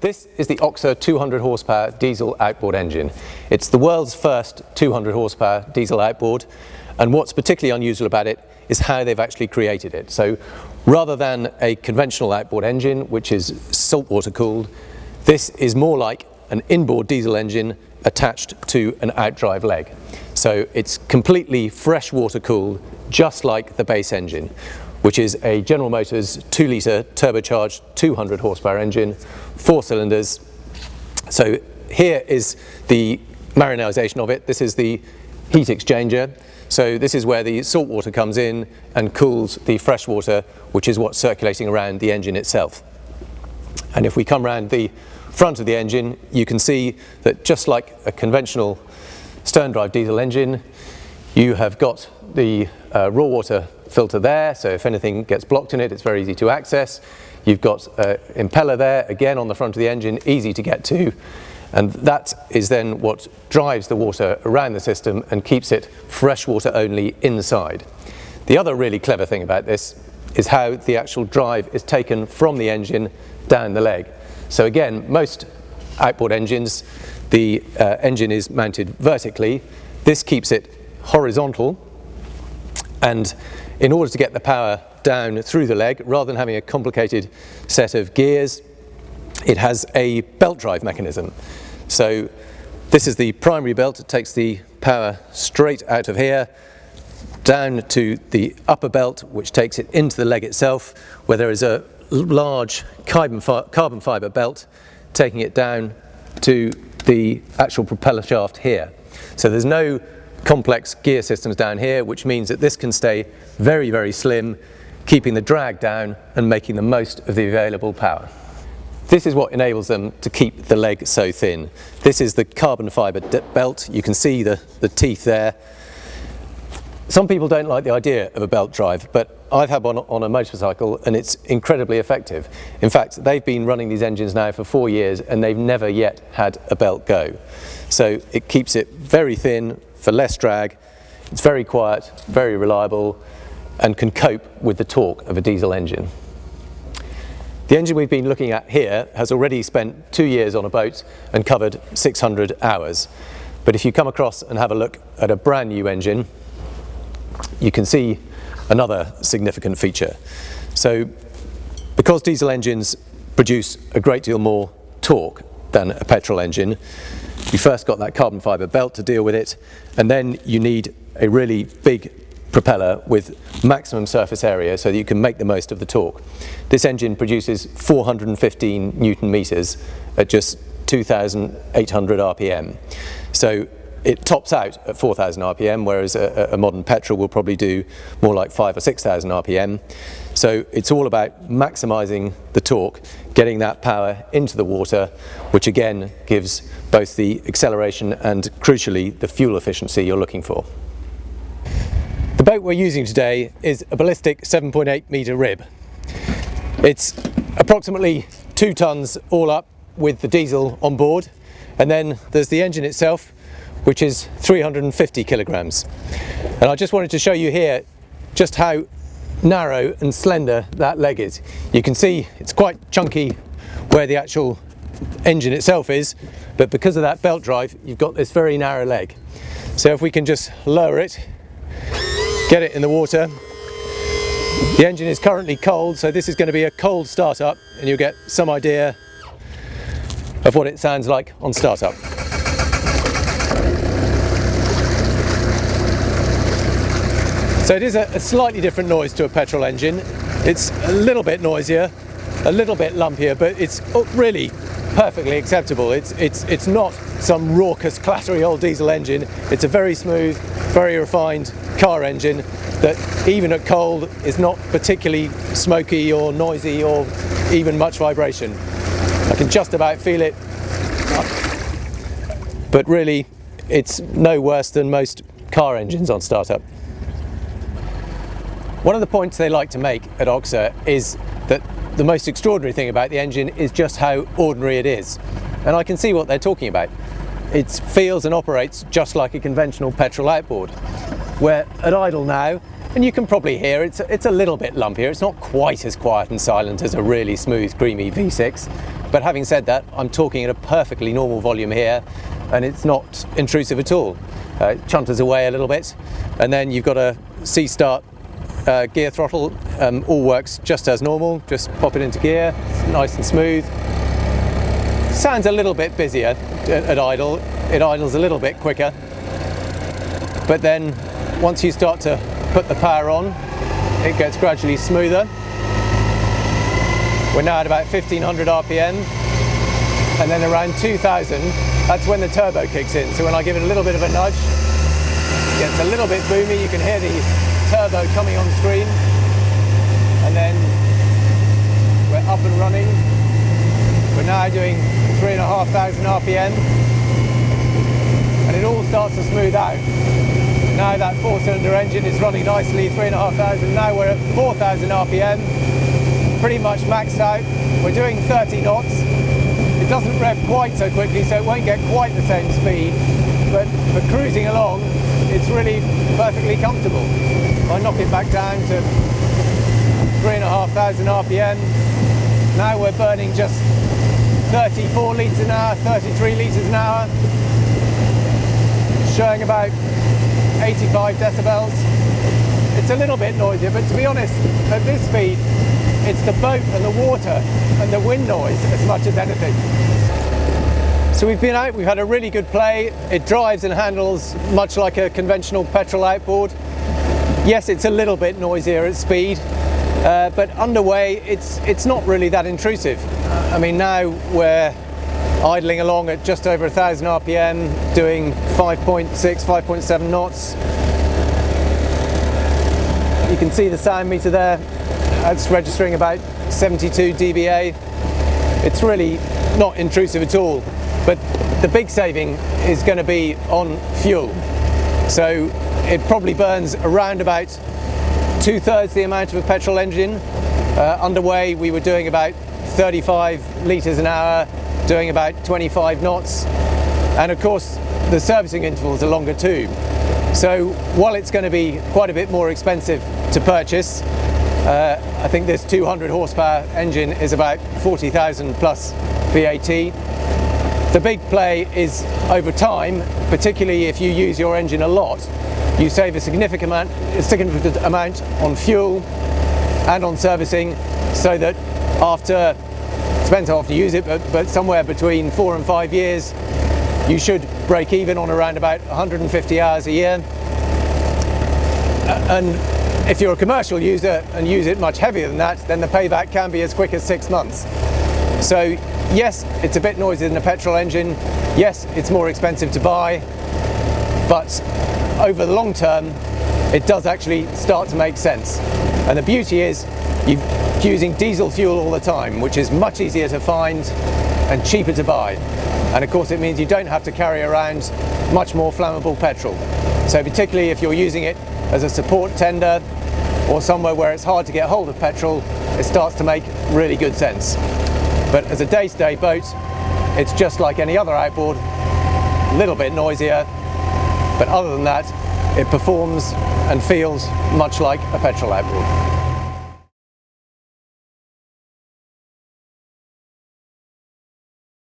This is the OXE 200 horsepower diesel outboard engine. It's the world's first 200 horsepower diesel outboard, and what's particularly unusual about it is how they've actually created it. So rather than a conventional outboard engine, which is saltwater cooled, this is more like an inboard diesel engine attached to an outdrive leg. So it's completely freshwater cooled, just like the base engine, which is a General Motors 2-litre turbocharged 200 horsepower engine, 4 cylinders. So here is the marinization of it. This is the heat exchanger. So this is where the salt water comes in and cools the fresh water, which is what's circulating around the engine itself. And if we come around the front of the engine, you can see that just like a conventional stern drive diesel engine, you have got the raw water filter there, so if anything gets blocked in it, it's very easy to access. You've got an impeller there, again on the front of the engine, easy to get to, and that is then what drives the water around the system and keeps it freshwater only inside. The other really clever thing about this is how the actual drive is taken from the engine down the leg. So again, most outboard engines, the engine is mounted vertically. This keeps it horizontal, and in order to get the power down through the leg, rather than having a complicated set of gears, it has a belt drive mechanism. So this is the primary belt. It takes the power straight out of here, down to the upper belt, which takes it into the leg itself, where there is a large carbon fibre belt taking it down to the actual propeller shaft here. So there's no complex gear systems down here, which means that this can stay very, very slim, keeping the drag down and making the most of the available power. This is what enables them to keep the leg so thin. This is the carbon fibre belt. You can see the teeth there. Some people don't like the idea of a belt drive, but I've had one on a motorcycle and it's incredibly effective. In fact, they've been running these engines now for 4 years and they've never yet had a belt go. So it keeps it very thin for less drag. It's very quiet, very reliable, and can cope with the torque of a diesel engine. The engine we've been looking at here has already spent 2 years on a boat and covered 600 hours. But if you come across and have a look at a brand new engine, you can see another significant feature. So because diesel engines produce a great deal more torque than a petrol engine, you first got that carbon fibre belt to deal with it, and then you need a really big propeller with maximum surface area so that you can make the most of the torque. This engine produces 415 Newton meters at just 2,800 RPM. So it tops out at 4,000 RPM, whereas a modern petrol will probably do more like 5,000 or 6,000 RPM. So it's all about maximising the torque, getting that power into the water, which again gives both the acceleration and, crucially, the fuel efficiency you're looking for. The boat we're using today is a ballistic 7.8 metre rib. It's approximately 2 tonnes all up with the diesel on board, and then there's the engine itself, which is 350 kilograms. And I just wanted to show you here just how narrow and slender that leg is. You can see it's quite chunky where the actual engine itself is, but because of that belt drive, you've got this very narrow leg. So if we can just lower it, get it in the water. The engine is currently cold, so this is going to be a cold startup, and you'll get some idea of what it sounds like on startup. So it is a slightly different noise to a petrol engine. It's a little bit noisier, a little bit lumpier, but it's really perfectly acceptable. It's not some raucous, clattery old diesel engine. It's a very smooth, very refined car engine that even at cold is not particularly smoky or noisy or even much vibration. I can just about feel it, but really it's no worse than most car engines on startup. One of the points they like to make at OXE is that the most extraordinary thing about the engine is just how ordinary it is. And I can see what they're talking about. It feels and operates just like a conventional petrol outboard, where at idle now And you can probably hear it's a little bit lumpier. It's not quite as quiet and silent as a really smooth, creamy V6. But having said that, I'm talking at a perfectly normal volume here, and it's not intrusive at all. It chunters away a little bit, and then you've got a C-start gear throttle. All works just as normal. Just pop it into gear, it's nice and smooth. Sounds a little bit busier at idle. It idles a little bit quicker. But then once you start to put the power on, it gets gradually smoother. We're now at about 1500 RPM, and then around 2000, that's when the turbo kicks in. So when I give it a little bit of a nudge, it gets a little bit boomy. You can hear the turbo coming on screen, and then we're up and running. We're now doing 3,500 RPM, and it all starts to smooth out. Now that 4-cylinder engine is running nicely, 3,500. Now we're at 4,000 RPM, pretty much maxed out. We're doing 30 knots. It doesn't rev quite so quickly, so it won't get quite the same speed, but for cruising along, it's really perfectly comfortable. I knock it back down to 3,500 RPM. Now we're burning just 34 litres an hour, 33 litres an hour, showing about 85 decibels. It's a little bit noisier, but to be honest, at this speed, it's the boat and the water and the wind noise as much as anything. So we've been out, we've had a really good play. It drives and handles much like a conventional petrol outboard. Yes, it's a little bit noisier at speed, but underway it's not really that intrusive. I mean, now we're idling along at just over 1,000 RPM, doing 5.6, 5.7 knots. You can see the sound meter there. That's registering about 72 dBA. It's really not intrusive at all. But the big saving is going to be on fuel. So it probably burns around about 2/3 the amount of a petrol engine. Underway, we were doing about 35 litres an hour, doing about 25 knots. And of course, the servicing intervals are longer too. So while it's going to be quite a bit more expensive to purchase, I think this 200 horsepower engine is about 40,000 plus VAT. The big play is over time, particularly if you use your engine a lot, you save a significant amount on fuel and on servicing, so that after, depends how often you use it, but somewhere between 4 and 5 years, you should break even on around about 150 hours a year. And if you're a commercial user and use it much heavier than that, then the payback can be as quick as 6 months. So yes, it's a bit noisier than a petrol engine. Yes, it's more expensive to buy, but over the long term, it does actually start to make sense. And the beauty is you're using diesel fuel all the time, which is much easier to find and cheaper to buy. And of course, it means you don't have to carry around much more flammable petrol. So particularly if you're using it as a support tender or somewhere where it's hard to get hold of petrol, it starts to make really good sense. But as a day-to-day boat, it's just like any other outboard, a little bit noisier, but other than that, it performs and feels much like a petrol outboard.